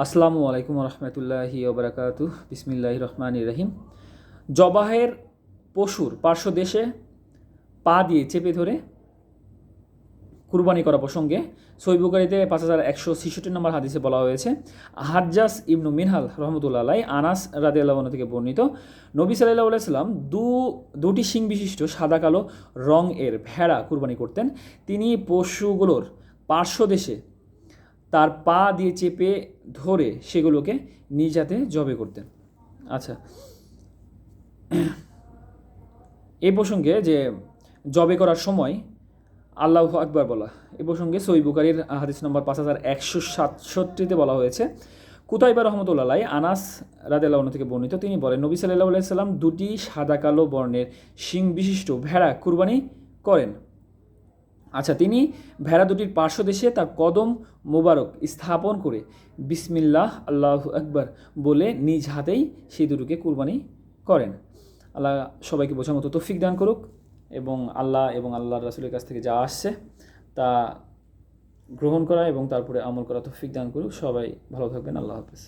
আসসালামু আলাইকুম রহমতুল্লাহি ওবরাকাতু। বিসমিল্লাহির রহমানির রহিম। জবাহের পশুর পার্শ্বদেশে পা দিয়ে চেপে ধরে কুরবানি করা প্রসঙ্গে সহিহ বুখারীতে 5166 নম্বর হাদিসে বলা হয়েছে, হাজ্জাজ ইবনু মিনহাল রহমতুল্লাহ আলাই আনাস রাদিয়াল্লাহু আনহু থেকে বর্ণিত, নবী সাল্লাল্লাহু আলাইহি সাল্লাম দুটি শিং বিশিষ্ট সাদা কালো রং এর ভেড়া কুরবানি করতেন। তিনি পশুগুলোর পার্শ্বদেশে তার পা দিয়ে চেপে ধরে সেগুলোকে নিজ হাতে জবে করতেন। আচ্ছা, এই প্রসঙ্গে যে জবে করার সময় আল্লাহু আকবার বলা, এই প্রসঙ্গে সহিহ বুখারীর হাদিস নম্বর 5167 বলা হয়েছে, কুতাইবা রহমতুল্লাহ আলাই আনাস রাদিয়াল্লাহু আনহু থেকে বর্ণিত, তিনি বলেন, নবী সাল্লাল্লাহু আলাইহি সাল্লাম দুটি সাদা কালো বর্ণের শিং বিশিষ্ট ভেড়া কুরবানি করেন। আচ্ছা, তিনি ভেড়া দুটির পার্শ্বদেশে তার কদম মোবারক স্থাপন করে বিসমিল্লাহ আল্লাহু আকবার বলে নিজ হাতেই সেই দুটোকে কুরবানি করেন। আল্লাহ সবাইকে বোঝার মতো তৌফিক দান করুক এবং আল্লাহ এবং আল্লাহর রাসূলের কাছ থেকে যা আসছে তা গ্রহণ করা এবং তারপরে আমল করা তৌফিক দান করুক। সবাই ভালো থাকবেন। আল্লাহ হাফেজ।